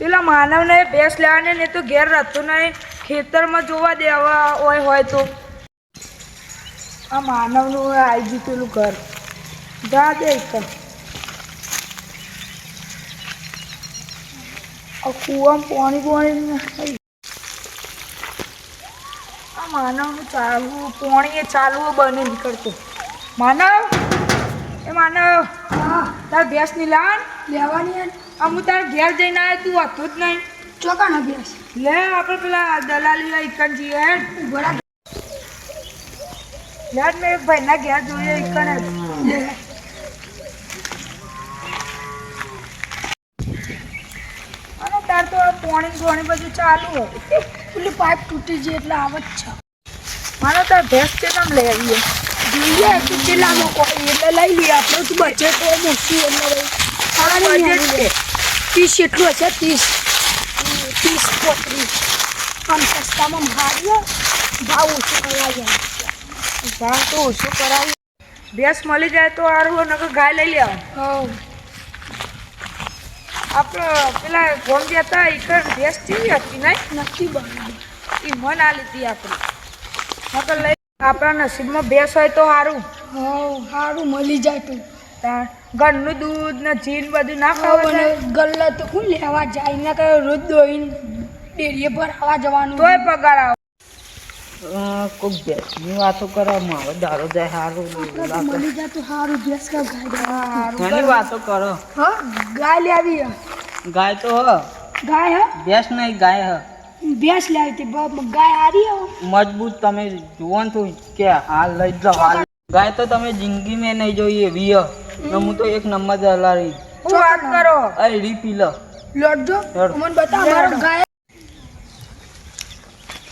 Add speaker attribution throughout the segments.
Speaker 1: પેલા માનવને ભેંસ લેવાને ને તો ઘેર રહેતો નહીં, ખેતરમાં જોવા દેવા હોય તો આ માનવનું આવી ગયું પેલું ઘર જા દે કૂવામાં પાણી આ માનવનું ચાલવું પાણી ચાલવું બને નીકળતું. માનવ એ માનવ તાર ભેંસ ની
Speaker 2: લેવાની
Speaker 1: હું તાર ઘેર જઈને આવ્યો, તું હતું જ નહીં.
Speaker 2: ચોકાનો ભેંસ
Speaker 1: લે આપણે પેલા દલાલી ઇકન જઈએ
Speaker 2: બરાબર.
Speaker 1: લે મેં એક ભાઈના ઘેર જોઈએ ઇકન અને તાર તો પાણી બધું ચાલુ હોય.
Speaker 2: પેલી પાઇપ તૂટી જાય એટલે આવત છે.
Speaker 1: માનો તાર ભેંસ છે તમે લઈ આવીએ
Speaker 2: જોઈએ કેટલામાં કોઈ એટલે લઈ લઈએ આપણે. તું બજેટ તો મોટું એટલે
Speaker 1: બજેટ છે
Speaker 2: 30 એટલું હશે. 30 35 આમ સસ્તામાં હારીએ ભાવ ઓછો કરવા જાય.
Speaker 1: ભાવ તો ઓછો કરાવી. ભેંસ મળી જાય તો સારું, નકર ગાય લઈ લેવા. આપણે પેલા ગોમ જતા ઇકન ભેંસ જેવી હતી નહીં,
Speaker 2: નથી બનાવી
Speaker 1: એ મન આ લીધી આપણે. નકર લઈ આપણા નસીબમાં ભેંસ હોય તો સારું.
Speaker 2: સારું મળી જાય તું.
Speaker 1: ઘરનું દૂધ ને જીન બધું ના
Speaker 2: અને
Speaker 1: ખાવાનું
Speaker 2: ગલ્લા તો કોણ લેવા જાય ને કે રોજ દોઈને ડેરીએ ભરાવા જવાનું
Speaker 1: તોય પગાર આવે.
Speaker 3: કોઈક ભેંસની વાતો કરો, મારો દારો જાય સારું
Speaker 2: મળી જાય તો સારું. ભેંસ કા ગાય
Speaker 3: ઘણી વાતો કરો.
Speaker 2: હા ગાય લેવી
Speaker 3: ગાય તો હ
Speaker 2: ગાય હ
Speaker 3: ભેંસ નહીં, ગાય હ
Speaker 2: ભેંસ લેવી તે ગાય હારી
Speaker 3: મજબૂત. તમે જુઓ ને તું કે હાલ લઈ જાઓ હાલ. ગાય તો તમે જિંદગી મેં નહીં જોઈ એવી હ. ને હું તો એક નંબર દલાલી.
Speaker 1: શું વાત કરો?
Speaker 3: રી પી લો
Speaker 2: લડજો
Speaker 3: લડ.
Speaker 2: મને બતા મારો ગાય.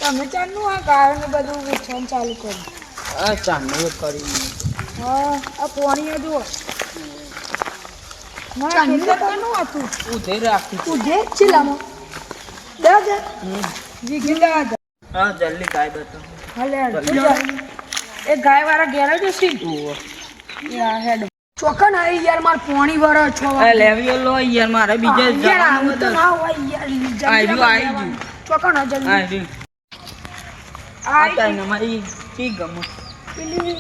Speaker 1: તમે ચાલનું આ ગાયોને બધું વેચવાનું ચાલુ કર્યું.
Speaker 3: ચાંદલો કરી
Speaker 1: હા આ પોણીએ જુઓ ના
Speaker 2: ચાંદલો
Speaker 1: ખેતર કેનું હતું?
Speaker 3: ઉધે રાખી.
Speaker 2: ઉધે ચિલ્લામાં દે
Speaker 1: જીગી લેવા દે.
Speaker 3: હા જલ્દી ગાય બતાવો.
Speaker 1: હલે એ ગાય વાળા ઘેર જ હશે હેડ.
Speaker 2: ચોકન આવી યાર માર પોણી વર છો
Speaker 3: લેવી લો યાર, મારે બીજે જવાનું
Speaker 2: તો
Speaker 3: હતું.
Speaker 2: ના હોય યાર
Speaker 3: આવી ગયું.
Speaker 2: ચોકન જલ્દી
Speaker 3: આવી આ મારી કી ગમો
Speaker 2: પેલી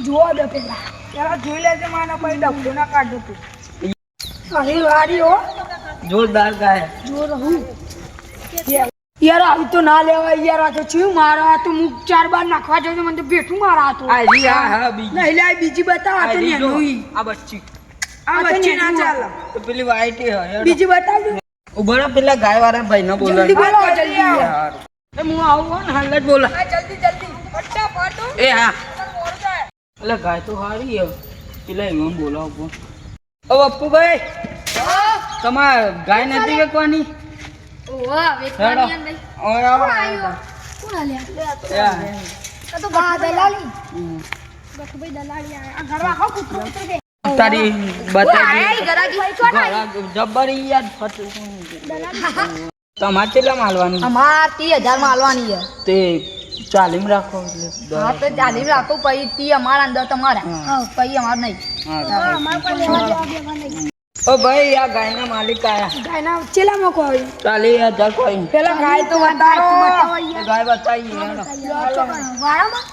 Speaker 2: જોવા દે પેલા
Speaker 1: પેલા જોઈ લેજે માનો કોઈ ડબલું ના કાઢું તું.
Speaker 2: અરે વારી હો
Speaker 3: જોરદાર ગાય.
Speaker 2: જો રહું યાર આવી તો ના લેવાય યાર. આ તો છું મારા તો મુક 4 બાર નાખવા જાવ તો મને તો બેઠું મારા તો
Speaker 3: આવી હા બીજી
Speaker 2: નહીં લે બીજી બતાવ. આ તો
Speaker 3: આવી જો.
Speaker 2: નેનું
Speaker 3: આ બચ્ચી
Speaker 1: આ વચ્ચે ના ચાલે.
Speaker 3: તો પેલી વાઈટ હે.
Speaker 2: બીજી બતાવ
Speaker 3: ઉભો રહો, પેલા ગાય વાળા ભાઈ ને બોલો.
Speaker 2: જલ્દી બોલો જલ્દી
Speaker 3: યાર હું આવું ને હાલ જ બોલા.
Speaker 1: જલ્દી ફટાફટ
Speaker 3: એ હા
Speaker 1: મોડ જાય.
Speaker 3: એટલે ગાય તો સારી હે. પેલા એમ બોલાવો. ઓ પપ્પુભાઈ તમારે ગાય નથી વેચવાની?
Speaker 2: વાહ વેચવાની અંદર
Speaker 3: ઓર
Speaker 2: કોણ આલ્યા આ તો બા દલાલી બકભાઈ દલાલી આ ઘરવા હો કૂતરો ઉતર દે
Speaker 3: તારી બતાવી
Speaker 2: આય ગરાગી છોડ
Speaker 3: જબ્બરી યાદ ફટ. તમારે કેટલા માલવાની?
Speaker 2: અમાર 30000 માં આલવાની છે.
Speaker 3: તે 40 રાખો એટલે
Speaker 2: હા તો 40 રાખો પછી 30 અમાર અંદર તમારા. હા પછી અમાર નહીં.
Speaker 3: હા
Speaker 2: અમાર પર લેવા દેવા નહીં.
Speaker 3: ઓ ભાઈ આ ગાયના માલિક આયા.
Speaker 2: ગાયના ચેલામાં કોઈ
Speaker 3: 40,000 કોઈ.
Speaker 1: પેલા ગાય તો બતાવો.
Speaker 3: એ ગાય બતાવી હેડો.
Speaker 2: વાળામાં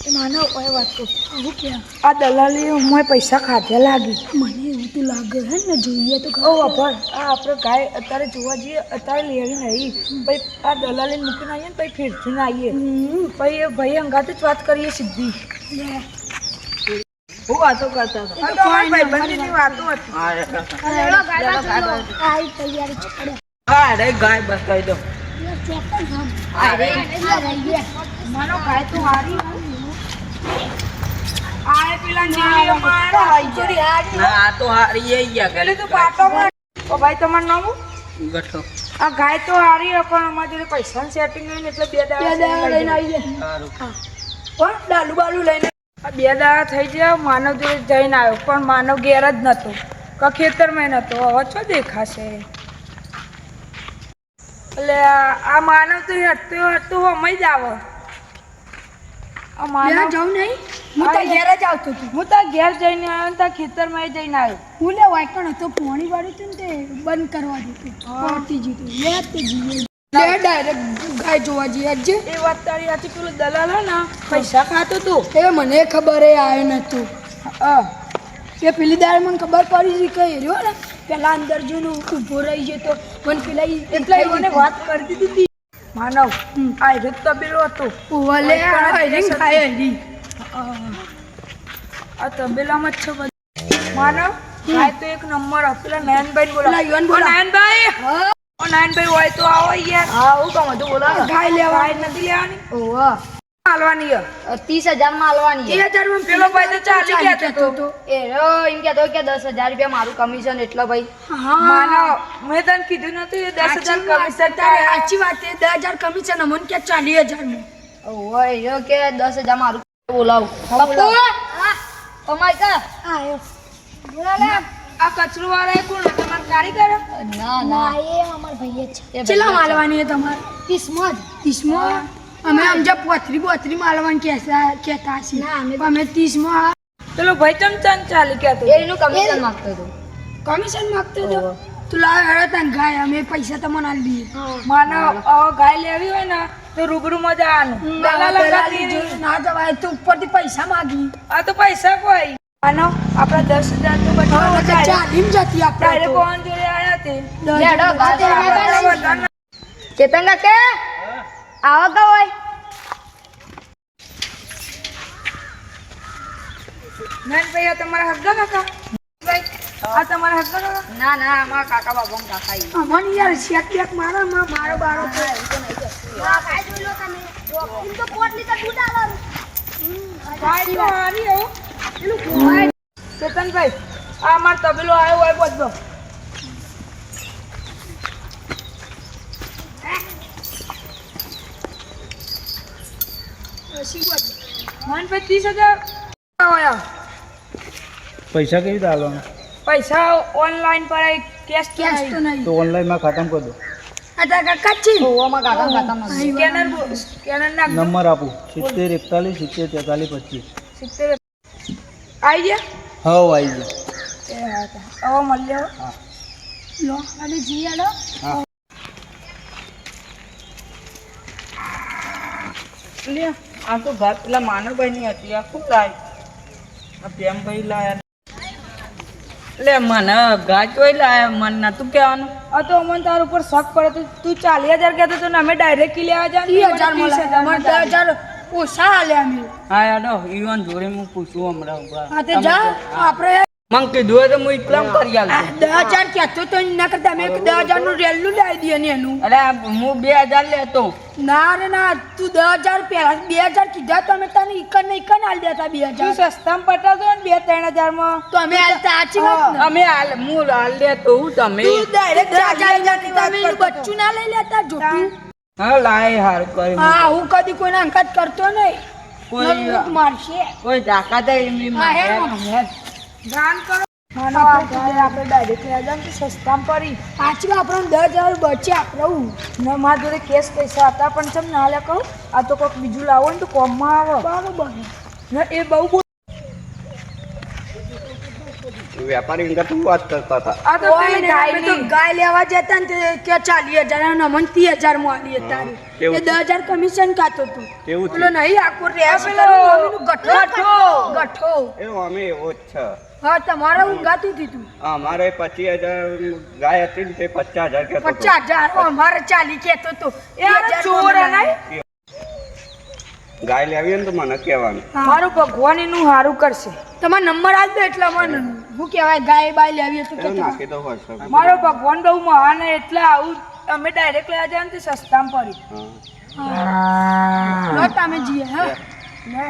Speaker 2: એ માનો ઓય વાત તો હું કે
Speaker 1: આ દલાલી મોય પૈસા ખાધ્યા લાગી.
Speaker 2: મને એવું તો લાગે હે ને જોઈએ તો
Speaker 1: ઓ અભર આ આપણે ગાય અત્યારે જોવા જઈએ, અત્યારે લેવી નહીં. પછી આ દલાલી મૂકીને આવીએ ને પછી ફેરથી આવીએ. પછી એ ભાઈ અંગાત જ વાત કરીએ સીધી.
Speaker 3: હું વાતો કરતા હતા.
Speaker 1: આ તો અમારા ભાઈબંધીની વાતો હતી.
Speaker 3: હા
Speaker 2: લેડો ગાય આઈ તૈયારી છોડે
Speaker 3: હા રે ગાય બતાવી દો.
Speaker 2: અરે
Speaker 1: માનો ગાય તો હારી આ પેલા નીલીઓ મારા હાઈજરી હારી.
Speaker 3: ના આ તો હારી એ ગયા
Speaker 1: પેલી
Speaker 3: ગલે
Speaker 1: તો પાટો માં. ઓ ભાઈ તમારું નામ
Speaker 3: ગઠો.
Speaker 1: આ ગાય તો હારી પણ અમારી જોડે પૈસાનું સેટિંગ નહીં ને એટલે 2 દાડા
Speaker 2: લઈને આવી જાય.
Speaker 3: સારું.
Speaker 1: પણ ડાલુ બાલુ લઈને આ 2 દાડા થઈ ગયા. માનવ જોડે જઈને આવ્યો પણ માનવ ઘેર જ નતો, કે ખેતરમાં નતો. હવે છો દેખાશે એટલે આ માનવ તો હટતું હટતું હમઈ જ આવે. આ માનવ
Speaker 2: જવું નહીં હું તો ઘેર જ આવતો હતો.
Speaker 1: હું તાર ઘેર જઈને આવ્યો ને તાર ખેતરમાં એ જઈને આવ્યો.
Speaker 2: હું લે વાયકણ હતો પોણી વાળું હતું ને તે બંધ કરવા દીધું. પહોંચી જીતું લે તે જીવે લે ડાયરેક્ટ ગાય જોવા જઈએ આજે.
Speaker 1: એ વાત તારી આથી પેલો દલાલ હે ને પૈસા ખાતો તું.
Speaker 2: એ મને ખબર એ આવ્યો નતું. એ પેલી દાળ મને ખબર પડી છે કે રહ્યો ને પેલા અંદર જોઈને ઊભો રહી જતો મને પેલા
Speaker 1: એટલે મને વાત કરી દીધી હતી. માનવ આ રીત તબેલો હતો.
Speaker 2: ઓલે હરી ખાય હરી.
Speaker 1: આ તબેલામાં જ છે બધું. માનવ ગાય તો એક નંબર પેલા નયનભાઈ બોલા.
Speaker 2: પેલા યુવાન બોલા.
Speaker 1: નયનભાઈ
Speaker 2: હા
Speaker 1: નયનભાઈ હોય તો આવો યાર.
Speaker 3: હા હું કામ હતું બોલો
Speaker 2: ગાય લેવા
Speaker 1: ગાય નથી લેવાની
Speaker 2: ઓવા
Speaker 1: હાલવાની હે.
Speaker 3: 30,000 માં આલવાની
Speaker 2: 3000 માં
Speaker 1: પેલો ભાઈ તો ચાલી ગયા
Speaker 2: કહેતો
Speaker 1: તો.
Speaker 3: એ એમ કહેતો કે 10,000 રૂપિયા મારું કમિશન એટલે ભાઈ
Speaker 2: હા
Speaker 1: માનવ મેં તને કીધું નતું એ 10,000 કમિશન તારે.
Speaker 2: સાચી વાત છે 10,000 કમિશન અમને કે 40,000 માં.
Speaker 3: ઓય કે 10,000 મારું બોલાવ
Speaker 1: પપ્પુ
Speaker 3: ઓ માય કા
Speaker 2: આયો
Speaker 3: બોલા લે
Speaker 1: આ કચરો વાળા કોણ તમાર કારીગર?
Speaker 3: ના ના
Speaker 2: એ અમાર ભાઈ છે. ચેલા માલવાની છે તમારે? 30 માં અમે સમજા પોતરી બોતરી માલવાની કહેતા છીએ. અમે 30 માં
Speaker 1: પેલો ભાઈ ચમચન ચાલી ગયા તો.
Speaker 3: એનું કમિશન માંગતો હતો
Speaker 2: કમિશન માંગતો હતો. તું લાવ હેડો તને ગાય અમે પૈસા તમને આલી દઈએ.
Speaker 1: માનવ ગાય લેવી હોય ને તો રૂબરૂ માં જવાનું. દલાલ લગાતી નહીં.
Speaker 2: ના જવાય તું ઉપરથી પૈસા માંગી.
Speaker 1: આ તો પૈસા કોઈ માનવ આપડા 10,000 તો બચવા
Speaker 2: ચાલીમ જતી આપણે
Speaker 1: ડાયરેક્ટ
Speaker 2: તો.
Speaker 1: કોણ જોડે આયા તે.
Speaker 3: લેડો
Speaker 1: બધાના
Speaker 3: ચેતન કે આવો કા હોય
Speaker 1: નયનભાઈ આ તમારા હગ્ગા કાકા? ભાઈ આ તમારા હગ્ગા કાકા?
Speaker 3: ના ના અમારા કાકા બાબા કાકા ઈ
Speaker 2: અમને યાર શેક બેક મારો મારો બારો તો.
Speaker 1: ગાય તો હારી હો. ચેતનભાઈ આ અમાર તબેલો આવ્યો હોય બધો. નયનભાઈ 30,000 આયા.
Speaker 4: પૈસા કેવી રીતે આલવાના?
Speaker 1: પૈસા ઓનલાઈન પર કેશ
Speaker 2: કેશ તો નહીં.
Speaker 4: તો ઓનલાઈન માં ખાતામાં કરી દો.
Speaker 2: આ તારા કાકા છે.
Speaker 3: ઓમાં કાકા ખાતામાં
Speaker 1: સ્કેનર નાખ દો.
Speaker 4: નંબર આપું 70 41 70 43 25
Speaker 1: 70 આઈ ગયા.
Speaker 4: હવ આવી ગયો.
Speaker 1: એ હા તા. હવે મળ્યો.
Speaker 2: લો અને જી આલો.
Speaker 4: હા
Speaker 3: લે આ તો ઘર પેલા માનવભાઈ ની હતી આ શું લાય આ પ્રેમભાઈ લાયા લે મને ગાય ચોઈ લાયા મન નતું કહેવાનું
Speaker 1: આ તો અમને તાર ઉપર શક પડે તો તું 40,000 કહેતો તો ને અમે ડાયરેક્ટ લેવા જા
Speaker 2: 30,000 મળે. અમારે 10,000 ઓછા આલ્યા અમે.
Speaker 3: હા યાડો ઈવન જોડે હું પૂછું હમણાં ઉભા
Speaker 2: હા તે જા આપણે
Speaker 3: મને કીધું હોય તો હું એકલામ કરી આલું
Speaker 2: 10,000 કહેતો તો એના કરતા અમે 10,000 નું રેલું લાવી દઈએ ને એનું.
Speaker 3: અરે હું 2,000 લેતો
Speaker 2: ના રે ના તું 10,000 પહેલા 2,000 કીધા તો અમે તને ઈકન ને ઈકન આલી દેતા
Speaker 1: તું
Speaker 2: 2,000.
Speaker 1: સસ્તામાં પટાવતો ને 2-3,000 માં.
Speaker 2: તો અમે આલતા સાચી વાત ને.
Speaker 3: અમે હું હાલ લેતો હું તમે
Speaker 2: તું ડાયરેક્ટ 10,000 ની તમે એનું બચ્ચું ના લઈ લેતા જોતું.
Speaker 3: હા લાય હારું કરી
Speaker 2: હા હું કદી કોઈને અંકત કરતો નહીં.
Speaker 3: કોઈ
Speaker 2: નકરું મારશે.
Speaker 3: કોઈ તાકાત એમની
Speaker 2: હા, હે,
Speaker 3: મારે
Speaker 1: દાન કરો. માનો આ ગાય આપણે ડાયરેક્ટ લેવા જા ને તો સસ્તામાં પડી.
Speaker 2: સાચી વાત આપણને 10,000 બચે આપણું.
Speaker 1: ને મારા જોડે કેશ પૈસા હતા પણ ચમ ના લે કહું આ તો કોઈક બીજું લાવો ને તો કોમમાં આવે.
Speaker 2: બરોબર.
Speaker 1: ને એ બહુ
Speaker 5: વેપારી અંગત હું વાત કરતા હતા.
Speaker 1: આ તો
Speaker 2: ઓય
Speaker 1: પેલી
Speaker 2: ને અમે તો
Speaker 1: ગાયની.
Speaker 2: ગાય લેવા જતા ને તે કે 40,000 અને અમને 30,000 માં આલી તારી.
Speaker 5: કેવું
Speaker 2: એ 10,000 કમિશન ખાતો તું.
Speaker 5: કેવું
Speaker 2: પેલો નહીં આખો રેસ
Speaker 1: પેલો
Speaker 2: કરું ગઠ્ઠો
Speaker 1: ગઠ્ઠો.
Speaker 2: ગઠ્ઠો.
Speaker 5: એવું અમે એવો જ છે.
Speaker 2: હા તમારે ઊંઘાતું હતી તું.
Speaker 5: અમારે 25,000 ગાય હતી ને તે 50,000 કહેતો હતો.
Speaker 2: 50,000 અમારે 40 કહેતો તો.
Speaker 1: એ આનો ચોર હે નહીં?
Speaker 5: ગાય લેવી હોય ને તો મને કહેવાનું.
Speaker 1: મારું ભગવાન એનું સારું કરશે.
Speaker 2: તમારો નંબર આલ દો એટલે મને શું કહેવાય ગાય બાય લેવી હોય તો
Speaker 5: એવું
Speaker 2: કહેતો.
Speaker 5: નાખી દો WhatsApp.
Speaker 1: મારો ભગવાન બહુ મહાન હે એટલે આવું અમે ડાયરેક્ટ લેવા જાય ને તે સસ્તામાં પડી.
Speaker 5: હા.
Speaker 2: લો તમે જીએ હા
Speaker 1: લે.